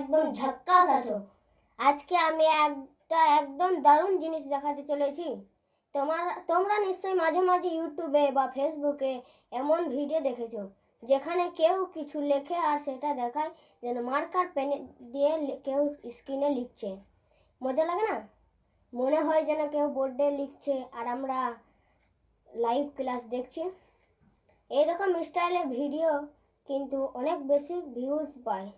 একদম ঝাক্কাস আছো। আজকে আমি একটা একদম দারুণ জিনিস দেখাতে চলেছি। তোমরা নিশ্চয়ই মাঝে মাঝে ইউটিউবে বা ফেসবুকে এমন ভিডিও দেখেছো যেখানে কেউ কিছু লেখে আর সেটা দেখায় যেন মার্কার পেন দিয়ে কেউ স্ক্রিনে লিখছে। মজা লাগে না? মনে হয় যেন কেউ বোর্ডে লিখছে আর আমরা লাইভ ক্লাস দেখছি। এইরকম স্টাইলে ভিডিও কিন্তু অনেক বেশি ভিউজ পায়,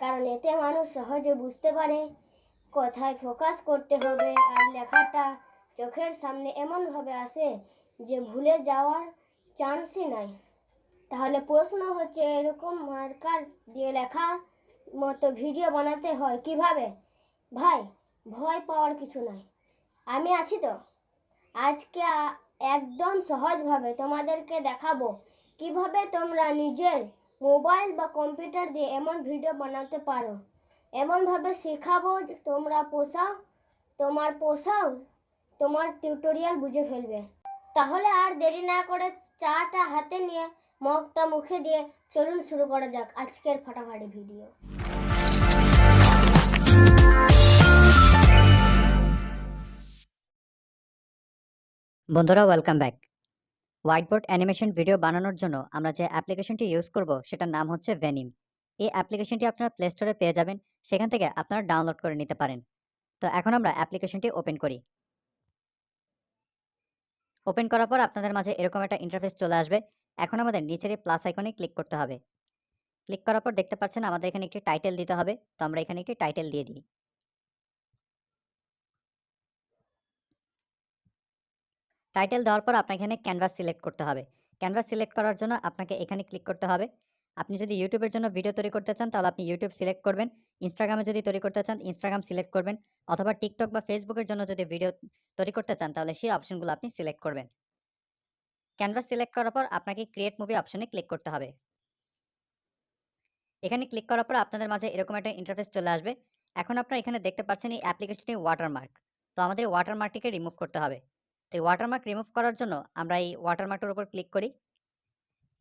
কারণ এতে মানুষ সহজে বুঝতে পারে কোথায় ফোকাস করতে হবে আর লেখাটা চোখের সামনে এমনভাবে আসে যে ভুলে যাওয়ার চান্সই নাই। তাহলে প্রশ্ন হচ্ছে, এরকম মার্কার দিয়ে লেখার মতো ভিডিও বানাতে হয় কিভাবে? ভাই, ভয় পাওয়ার কিছু নাই, আমি আছি তো। আজকে একদম সহজভাবে তোমাদেরকে দেখাবো কিভাবে তোমরা নিজের মোবাইল বা কম্পিউটার দিয়ে এমন ভিডিও বানাতে পারো। এমনভাবে শেখাবো যে তোমার টিউটোরিয়াল বুঝে ফেলবে। তাহলে আর দেরি না করে চাটা হাতে নিয়ে মগটা মুখে দিয়ে চলুন শুরু করা যাক আজকের ফাটাফাটি ভিডিও। বন্ধুরা, welcome back. Whiteboard animation video বানানোর জন্য আমরা যে অ্যাপ্লিকেশনটি ইউজ করব সেটার নাম হচ্ছে ভেনিম। এই অ্যাপ্লিকেশনটি আপনারা প্লে স্টোরে পেয়ে যাবেন, সেখান থেকে আপনারা ডাউনলোড করে নিতে পারেন। তো এখন আমরা অ্যাপ্লিকেশনটি ওপেন করি। ওপেন করার পর আপনাদের মাঝে এরকম একটা ইন্টারফেস চলে আসবে। এখন আমাদের নিচের এই প্লাস আইকনে ক্লিক করতে হবে। ক্লিক করার পর দেখতে পাচ্ছেন আমাদের এখানে একটি টাইটেল দিতে হবে। তো আমরা এখানে একটি টাইটেল দিয়ে দিই। টাইটেল দেওয়ার পর আপনাকে এখানে ক্যানভাস সিলেক্ট করতে হবে। ক্যানভাস সিলেক্ট করার জন্য আপনাকে এখানে ক্লিক করতে হবে। আপনি যদি ইউটিউবের জন্য ভিডিও তৈরি করতে চান তাহলে আপনি ইউটিউব সিলেক্ট করবেন। ইনস্টাগ্রামে যদি তৈরি করতে চান ইনস্টাগ্রাম সিলেক্ট করবেন, অথবা টিকটক বা ফেসবুকের জন্য যদি ভিডিও তৈরি করতে চান তাহলে সেই অপশনগুলো আপনি সিলেক্ট করবেন। ক্যানভাস সিলেক্ট করার পর আপনাকে ক্রিয়েট মুভি অপশনে ক্লিক করতে হবে। এখানে ক্লিক করার পর আপনাদের মাঝে এরকম একটা ইন্টারফেস চলে আসবে। এখন আপনারা এখানে দেখতে পাচ্ছেন এই অ্যাপ্লিকেশনটি ওয়াটারমার্ক। তো আমাদের ওয়াটারমার্কটিকে রিমুভ করতে হবে। তো এই ওয়াটারমার্ক রিমুভ করার জন্য আমরা এই ওয়াটারমার্কটার উপর ক্লিক করি।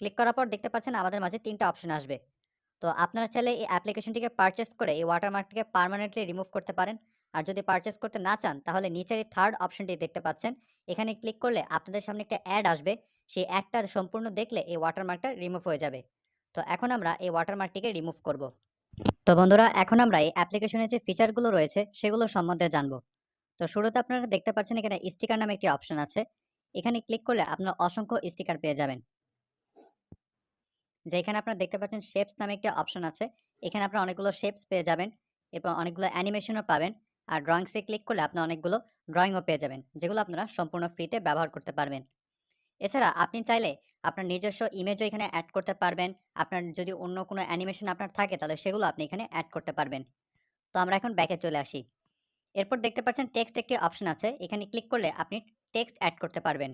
ক্লিক করার পর দেখতে পাচ্ছেন আমাদের মাঝে ৩টা অপশন আসবে। তো আপনারা চাইলে এই অ্যাপ্লিকেশনটিকে পারচেস করে এই ওয়াটারমার্কটিকে পার্মানেন্টলি রিমুভ করতে পারেন। আর যদি পারচেস করতে না চান তাহলে নিচের এই থার্ড অপশনটি দেখতে পাচ্ছেন, এখানে ক্লিক করলে আপনাদের সামনে একটা অ্যাড আসবে। সেই অ্যাডটা সম্পূর্ণ দেখলে এই ওয়াটারমার্কটা রিমুভ হয়ে যাবে। তো এখন আমরা এই ওয়াটারমার্কটিকে রিমুভ করব। তো বন্ধুরা, এখন আমরা এই অ্যাপ্লিকেশনের যে ফিচারগুলো রয়েছে সেগুলো সম্বন্ধে জানবো। তো শুরুতে আপনারা দেখতে পাচ্ছেন এখানে স্টিকার নামে একটি অপশন আছে। এখানে ক্লিক করলে আপনারা অসংখ্য স্টিকার পেয়ে যাবেন। যেখানে আপনারা দেখতে পাচ্ছেন শেপস নামে একটা অপশন আছে। এখানে আপনারা অনেকগুলো শেপস পেয়ে যাবেন, এরপর অনেকগুলো অ্যানিমেশনও পাবেন। আর ড্রয়িংসে ক্লিক করলে আপনারা অনেকগুলো ড্রয়িংও পেয়ে যাবেন, যেগুলো আপনারা সম্পূর্ণ ফ্রিতে ব্যবহার করতে পারবেন। এছাড়া আপনি চাইলে আপনার নিজস্ব ইমেজও এখানে অ্যাড করতে পারবেন। আপনার যদি অন্য কোনো অ্যানিমেশন আপনার থাকে তাহলে সেগুলো আপনি এখানে অ্যাড করতে পারবেন। তো আমরা এখন ব্যাকে চলে আসি। এরপর দেখতে পাচ্ছেন টেক্সট একটি অপশন আছে। এখানে ক্লিক করলে আপনি টেক্সট অ্যাড করতে পারবেন।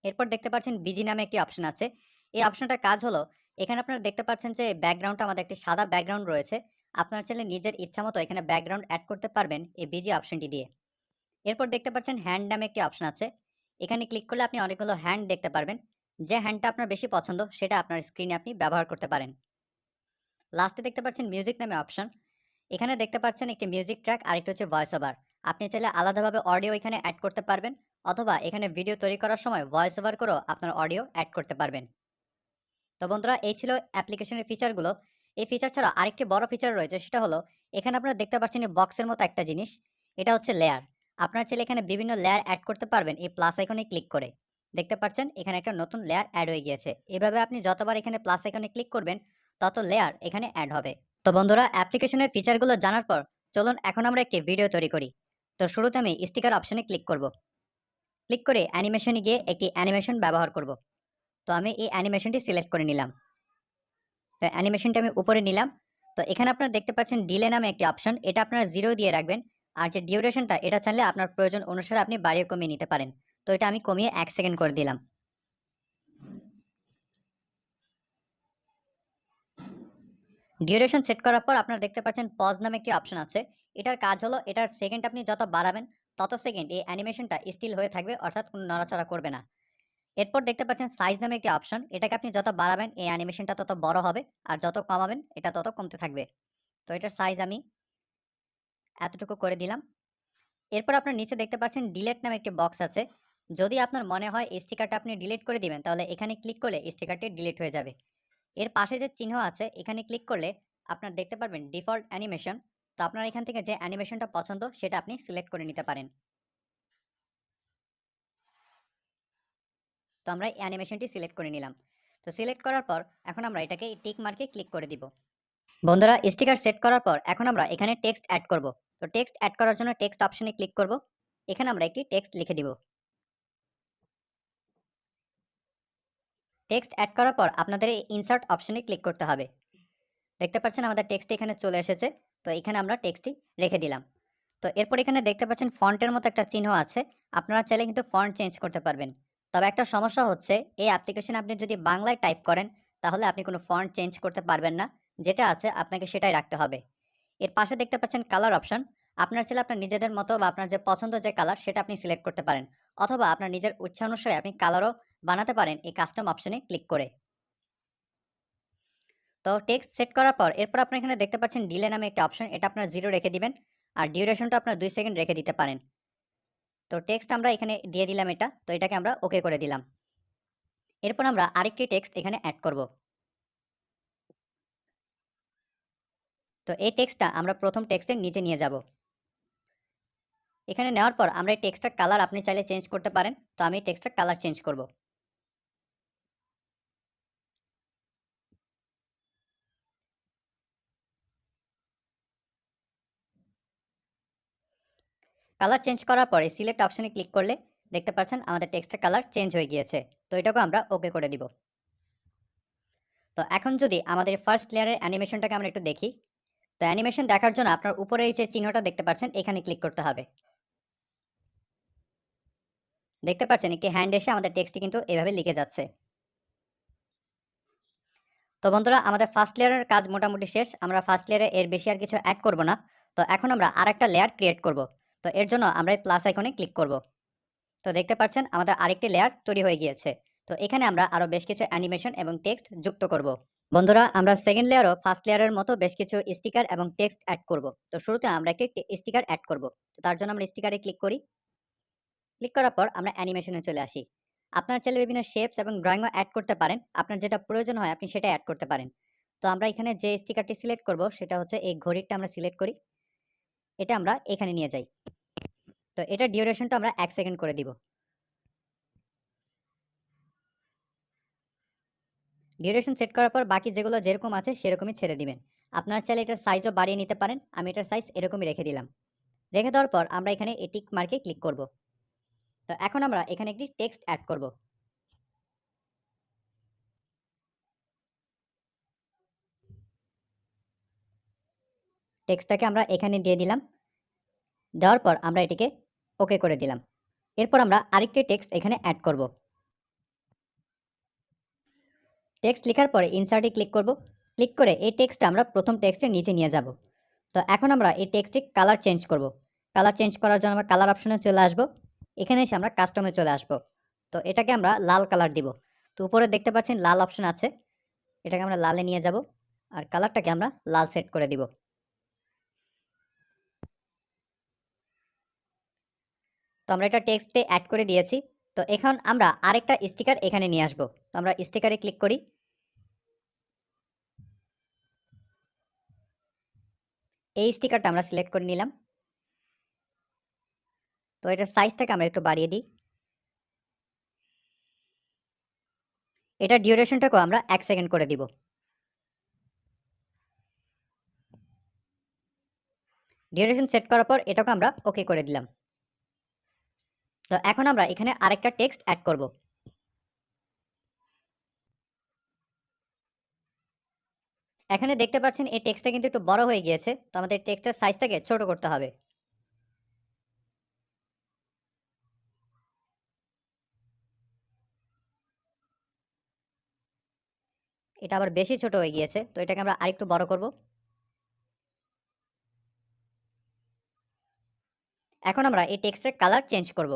এরপর দেখতে পাচ্ছেন বিজি নামে একটি অপশন আছে। এই অপশনটার কাজ হলো, এখানে আপনারা দেখতে পাচ্ছেন যে ব্যাকগ্রাউন্ডটা আমাদের একটি সাদা ব্যাকগ্রাউন্ড রয়েছে। আপনারা চাইলে নিজের ইচ্ছা মতো এখানে ব্যাকগ্রাউন্ড অ্যাড করতে পারবেন এই বিজি অপশনটি দিয়ে। এরপর দেখতে পাচ্ছেন হ্যান্ড নামে একটি অপশন আছে। এখানে ক্লিক করলে আপনি অনেকগুলো হ্যান্ড দেখতে পারবেন। যে হ্যান্ডটা আপনার বেশি পছন্দ সেটা আপনার স্ক্রিনে আপনি ব্যবহার করতে পারেন। লাস্টে দেখতে পাচ্ছেন মিউজিক নামে অপশন। এখানে দেখতে পাচ্ছেন একটি মিউজিক ট্র্যাক আর একটি হচ্ছে ভয়েস ওভার। আপনি চাইলে আলাদাভাবে অডিও এখানে অ্যাড করতে পারবেন, অথবা এখানে ভিডিও তৈরি করার সময় ভয়েস ওভার করেও আপনার অডিও অ্যাড করতে পারবেন। তো বন্ধুরা, এই ছিল অ্যাপ্লিকেশনের ফিচারগুলো। এই ফিচার ছাড়া আরেকটি বড় ফিচার রয়েছে, সেটা হলো এখানে আপনারা দেখতে পাচ্ছেন এই বক্সের মতো একটা জিনিস। এটা হচ্ছে লেয়ার। আপনারা চাইলে এখানে বিভিন্ন লেয়ার অ্যাড করতে পারবেন এই প্লাস আইকনে ক্লিক করে। দেখতে পাচ্ছেন এখানে একটা নতুন লেয়ার অ্যাড হয়ে গিয়েছে। এভাবে আপনি যতবার এখানে প্লাস আইকনে ক্লিক করবেন তত লেয়ার এখানে অ্যাড হবে। তো বন্ধুরা, অ্যাপ্লিকেশনের ফিচারগুলো জানার পর চলুন এখন আমরা একটি ভিডিও তৈরি করি। তো শুরুতে আমি স্টিকার অপশনে ক্লিক করব। ক্লিক করে অ্যানিমেশনে গিয়ে একটি অ্যানিমেশন ব্যবহার করব। তো আমি এই অ্যানিমেশনটি সিলেক্ট করে নিলাম। তো অ্যানিমেশনটা আমি উপরে নিলাম। তো এখানে আপনারা দেখতে পাচ্ছেন ডিলে নামে একটি অপশন। এটা আপনারা 0 দিয়ে রাখবেন। আর যে ডিউরেশনটা, এটা চাইলে আপনার প্রয়োজন অনুসারে আপনি বাড়িয়ে কমিয়ে নিতে পারেন। তো এটা আমি কমিয়ে 1 সেকেন্ড করে দিলাম। ডিউরেশন সেট করার পর আপনারা দেখতে পাচ্ছেন পজ নামে একটি অপশন আছে। এটার কাজ হলো, এটার সেকেন্ড আপনি যত বাড়াবেন তত সেকেন্ড এই অ্যানিমেশনটা স্টিল হয়ে থাকবে, অর্থাৎ কোনো নড়াচড়া করবে না। এরপর দেখতে পাচ্ছেন সাইজ নামে একটি অপশন। এটাকে আপনি যত বাড়াবেন এই অ্যানিমেশনটা তত বড় হবে, আর যত কমাবেন এটা তত কমতে থাকবে। তো এটার সাইজ আমি এতটুকু করে দিলাম। এরপর আপনার নিচে দেখতে পাচ্ছেন ডিলিট নামে একটি বক্স আছে। যদি আপনার মনে হয় এই স্টিকারটা আপনি ডিলিট করে দিবেন, তাহলে এখানে ক্লিক করলে স্টিকারটি ডিলিট হয়ে যাবে। এর পাশে যে চিহ্ন আছে এখানে ক্লিক করলে আপনার দেখতে পারবেন ডিফল্ট অ্যানিমেশন। তো আপনার এখান থেকে যে অ্যানিমেশনটা পছন্দ সেটা আপনি সিলেক্ট করে নিতে পারেন। তো আমরা এই অ্যানিমেশনটি সিলেক্ট করে নিলাম। তো সিলেক্ট করার পর এখন আমরা এটাকে টিক মার্কে ক্লিক করে দিব। বন্ধুরা, স্টিকার সেট করার পর এখন আমরা এখানে টেক্সট অ্যাড করব। তো টেক্সট অ্যাড করার জন্য টেক্সট অপশনে ক্লিক করব। এখানে আমরা একটি টেক্সট লিখে দিব। টেক্সট অ্যাড করার পর আপনাদের এই ইনসার্ট অপশনে ক্লিক করতে হবে। দেখতে পাচ্ছেন আমাদের টেক্সট এখানে চলে এসেছে। তো এখানে আমরা টেক্সটটি রেখে দিলাম। তো এরপর এখানে দেখতে পাচ্ছেন ফন্টের মতো একটা চিহ্ন আছে। আপনারা চাইলে কিন্তু ফন্ট চেঞ্জ করতে পারবেন। তবে একটা সমস্যা হচ্ছে, এই অ্যাপ্লিকেশনে আপনি যদি বাংলায় টাইপ করেন তাহলে আপনি কোনো ফন্ট চেঞ্জ করতে পারবেন না। যেটা আছে আপনাকে সেটাই রাখতে হবে। এর পাশে দেখতে পাচ্ছেন কালার অপশন। আপনার চাইলে আপনার নিজেদের মতো বা আপনার যে পছন্দ যে কালার সেটা আপনি সিলেক্ট করতে পারেন। অথবা আপনার নিজের ইচ্ছা অনুসারে আপনি কালারও বানাতে পারেন এই কাস্টম অপশনে ক্লিক করে। তো টেক্সট সেট করার পর এরপর আপনার এখানে দেখতে পাচ্ছেন ডিলে নামে একটা অপশন, এটা আপনার 0 রেখে দিবেন। আর ডিউরেশনটা আপনার 2 সেকেন্ড রেখে দিতে পারেন। তো টেক্সট আমরা এখানে দিয়ে দিলাম এটা। তো এটাকে আমরা ওকে করে দিলাম। এরপর আমরা আরেকটি টেক্সট এখানে অ্যাড করব। তো এই টেক্সটটা আমরা প্রথম টেক্সটের নিচে নিয়ে যাব। এখানে নেওয়ার পর আমরা এই টেক্সটটার কালার আপনি চাইলে চেঞ্জ করতে পারেন। তো আমি টেক্সটটার কালার চেঞ্জ করব। কালার চেঞ্জ করার পরে সিলেক্ট অপশনে ক্লিক করলে দেখতে পাচ্ছেন আমাদের টেক্সটের কালার চেঞ্জ হয়ে গিয়েছে। তো এটাকে আমরা ওকে করে দিব। তো এখন যদি আমাদের ফার্স্ট লেয়ারের অ্যানিমেশনটাকে আমরা একটু দেখি। তো অ্যানিমেশন দেখার জন্য আপনার উপরে এই যে চিহ্নটা দেখতে পাচ্ছেন এখানে ক্লিক করতে হবে। দেখতে পাচ্ছেন একটি হ্যান্ড এসে আমাদের টেক্সটটি কিন্তু এভাবে লিখে যাচ্ছে। তো বন্ধুরা, আমাদের ফার্স্ট লেয়ারের কাজ মোটামুটি শেষ। আমরা ফার্স্ট লেয়ারে এর বেশি আর কিছু অ্যাড করব না। তো এখন আমরা আরেকটা লেয়ার ক্রিয়েট করব। তো এর জন্য আমরা এই প্লাস আইকনে ক্লিক করব। তো দেখতে পাচ্ছেন আমাদের আরেকটি লেয়ার তৈরি হয়ে গিয়েছে। তো এখানে আমরা আরও বেশ কিছু অ্যানিমেশন এবং টেক্সট যুক্ত করব। বন্ধুরা, আমরা সেকেন্ড লেয়ারও ফার্স্ট লেয়ারের মতো বেশ কিছু স্টিকার এবং টেক্সট অ্যাড করব। তো শুরুতে আমরা একটি স্টিকার অ্যাড করব। তো তার জন্য আমরা স্টিকারে ক্লিক করি। ক্লিক করার পর আমরা অ্যানিমেশনে চলে আসি। আপনারা চাইলে বিভিন্ন শেপস এবং ড্রয়িংও অ্যাড করতে পারেন। আপনার যেটা প্রয়োজন হয় আপনি সেটা অ্যাড করতে পারেন। তো আমরা এখানে যে স্টিকারটি সিলেক্ট করব সেটা হচ্ছে এই ঘড়িরটা আমরা সিলেক্ট করি। এটা আমরা এখানে নিয়ে যাই। তো এটার ডিউরেশনটা আমরা 1 সেকেন্ড করে দিব। ডিউরেশন সেট করার পর বাকি যেগুলো যেরকম আছে সেরকমই ছেড়ে দিবেন। আপনারা চাইলে এটার সাইজও বাড়িয়ে নিতে পারেন। আমি এটার সাইজ এরকমই রেখে দিলাম। রেখে দেওয়ার পর আমরা এখানে এই টিক মার্কে ক্লিক করব। তো এখন আমরা এখানে একটি টেক্সট অ্যাড করব। টেক্সটটাকে আমরা এখানে দিয়ে দিলাম। দেওয়ার পর আমরা এটিকে ওকে করে দিলাম। এরপর আমরা আরেকটি টেক্সট এখানে অ্যাড করব। টেক্সট লেখার পরে ইনসার্টে ক্লিক করব। ক্লিক করে এই টেক্সটটা আমরা প্রথম টেক্সটের নিচে নিয়ে যাব। তো এখন আমরা এই টেক্সটের কালার চেঞ্জ করব। কালার চেঞ্জ করার জন্য আমরা কালার অপশনে চলে আসব। এখানে এসে আমরা কাস্টমে চলে আসব। তো এটাকে আমরা লাল কালার দিব। তো উপরে দেখতে পাচ্ছেন লাল অপশন আছে। এটাকে আমরা লালে নিয়ে যাব। আর কালারটাকে আমরা লাল সেট করে দিব। তো আমরা এটা টেক্সটে অ্যাড করে দিয়েছি। তো এখন আমরা আরেকটা স্টিকার এখানে নিয়ে আসব। তো আমরা স্টিকারে ক্লিক করি। এই স্টিকারটা আমরা সিলেক্ট করে নিলাম। তো এটার সাইজটাকে আমরা একটু বাড়িয়ে দিই। এটার ডিউরেশনটাকেও আমরা 1 সেকেন্ড করে দিব। ডিউরেশন সেট করার পর এটাকে আমরা ওকে করে দিলাম। তো এখন আমরা এখানে আরেকটা টেক্সট অ্যাড করব। এখানে দেখতে পাচ্ছেন এই টেক্সটটা কিন্তু একটু বড় হয়ে গিয়েছে। তো আমাদের টেক্সটের সাইজটাকে ছোট করতে হবে। এটা আবার বেশি ছোট হয়ে গিয়েছে। তো এটাকে আমরা আরেকটু বড় করব। এখন আমরা এই টেক্সটের কালার চেঞ্জ করব।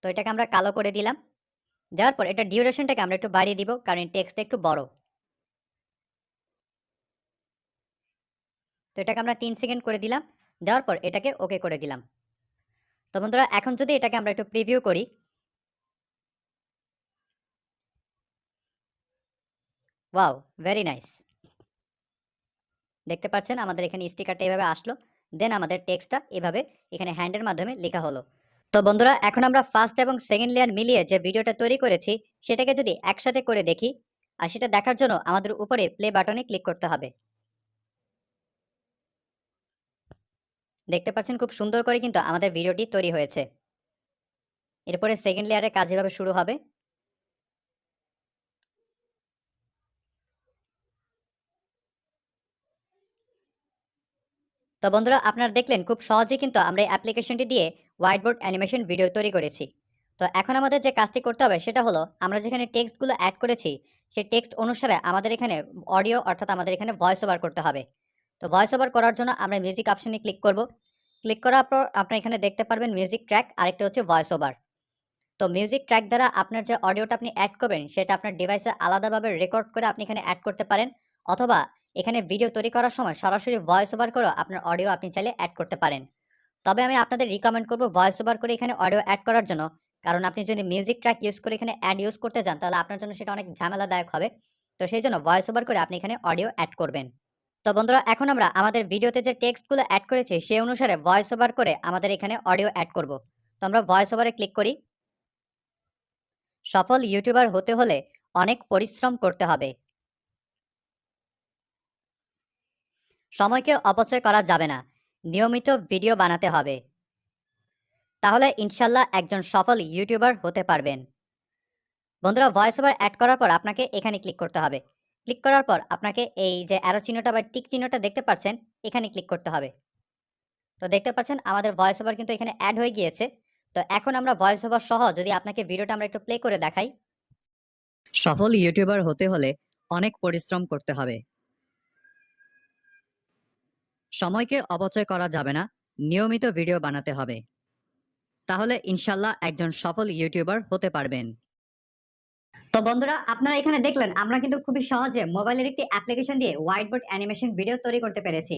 তো এটাকে আমরা কালো করে দিলাম। দেওয়ার পর এটা ডিউরেশনটাকে আমরা একটু বাড়িয়ে দিব, কারণ টেক্সটটা একটু বড়। তো এটাকে আমরা 3 সেকেন্ড করে দিলাম, দেওয়ার পর এটাকে ওকে করে দিলাম। তো বন্ধুরা এখন যদি এটাকে আমরা একটু প্রিভিউ করি, ওয়াও, ভেরি নাইস। দেখতে পাচ্ছেন আমাদের এখানে স্টিকারটা এভাবে আসলো, দেন আমাদের টেক্সটটা এভাবে এখানে হ্যান্ডের মাধ্যমে লেখা হলো। তো বন্ধুরা এখন আমরা ফার্স্ট এবং সেকেন্ড লেয়ার মিলিয়ে যে ভিডিওটা তৈরি করেছি সেটাকে যদি একসাথে করে দেখি, আর সেটা দেখার জন্য আমাদের উপরে প্লে বাটনে ক্লিক করতে হবে। দেখতে পাচ্ছেন খুব সুন্দর করে কিন্তু আমাদের ভিডিওটি তৈরি হয়েছে। এরপরে সেকেন্ড লেয়ারের কাজ এভাবে শুরু হবে। তো বন্ধুরা আপনারা দেখলেন খুব সহজেই কিন্তু আমরা এই অ্যাপ্লিকেশনটি দিয়ে হোয়াইট বোর্ড অ্যানিমেশন ভিডিও তৈরি করেছি। তো এখন আমাদের যে কাজটি করতে হবে সেটা হলো আমরা যেখানে টেক্সটগুলো অ্যাড করেছি সেই টেক্সট অনুসারে আমাদের এখানে অডিও অর্থাৎ আমাদের এখানে ভয়েস ওভার করতে হবে। তো ভয়েস ওভার করার জন্য আমরা মিউজিক অপশনে ক্লিক করব। ক্লিক করার পর আপনারা এখানে দেখতে পারবেন মিউজিক ট্র্যাক, আরেকটা হচ্ছে ভয়েস ওভার। তো মিউজিক ট্র্যাক দ্বারা আপনার যে অডিওটা আপনি অ্যাড করবেন সেটা আপনার ডিভাইসে আলাদাভাবে রেকর্ড করে আপনি এখানে অ্যাড করতে পারেন, অথবা এখানে ভিডিও তৈরি করার সময় সরাসরি ভয়েস ওভার করেও আপনার অডিও আপনি চাইলে অ্যাড করতে পারেন। তবে আমি আপনাদের রিকমেন্ড করব ভয়েস ওভার করে এখানে অডিও অ্যাড করার জন্য, কারণ আপনি যদি মিউজিক ট্র্যাক ইউজ করে এখানে অ্যাড ইউজ করতে যান তাহলে আপনার জন্য সেটা অনেক ঝামেলাদায়ক হবে। তো সেই জন্য ভয়েস ওভার করে আপনি এখানে অডিও অ্যাড করবেন। তো বন্ধুরা এখন আমরা আমাদের ভিডিওতে যে টেক্সটগুলো অ্যাড করেছি সেই অনুসারে ভয়েস ওভার করে আমাদের এখানে অডিও অ্যাড করব। তো আমরা ভয়েস ওভারে ক্লিক করি। সফল ইউটিউবার হতে হলে অনেক পরিশ্রম করতে হবে। সময়কে অপচয় করা যাবে না, নিয়মিত ভিডিও বানাতে হবে। তাহলে ইনশাল্লাহ একজন সফল ইউটিউবার হতে পারবেন। বন্ধুরা ভয়েস ওভার অ্যাড করার পর আপনাকে এখানে ক্লিক করতে হবে। ক্লিক করার পর আপনাকে এই যে অ্যারো চিহ্নটা বা টিক চিহ্নটা দেখতে পাচ্ছেন, এখানে ক্লিক করতে হবে। তো দেখতে পাচ্ছেন আমাদের ভয়েস ওভার কিন্তু এখানে অ্যাড হয়ে গিয়েছে। তো এখন আমরা ভয়েস ওভার সহ যদি আপনাকে ভিডিওটা আমরা একটু প্লে করে দেখাই। সফল ইউটিউবার হতে হলে অনেক পরিশ্রম করতে হবে। সময়কে অপচয় করা যাবে না, নিয়মিত ভিডিও বানাতে হবে। তাহলে ইনশাল্লাহ একজন সফল ইউটিউবার হতে পারবেন। তো বন্ধুরা আপনারা এখানে দেখলেন আমরা কিন্তু খুবই সহজে মোবাইলের একটি অ্যাপ্লিকেশন দিয়ে হোয়াইট বোর্ড অ্যানিমেশন ভিডিও তৈরি করতে পেরেছি।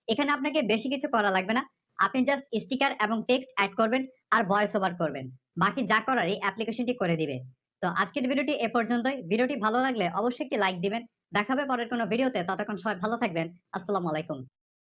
এখানে আপনাকে বেশি কিছু করা লাগবে না, আপনি জাস্ট স্টিকার এবং টেক্সট অ্যাড করবেন আর ভয়েস ওভার করবেন, বাকি যা করার এই অ্যাপ্লিকেশনটি করে দিবে। তো আজকের ভিডিওটি এ পর্যন্তই। ভিডিওটি ভালো লাগলে অবশ্যই একটি লাইক দিবেন। দেখা হবে পরের কোনো ভিডিওতে, ততক্ষণ সবাই ভালো থাকবেন। আসসালামু আলাইকুম।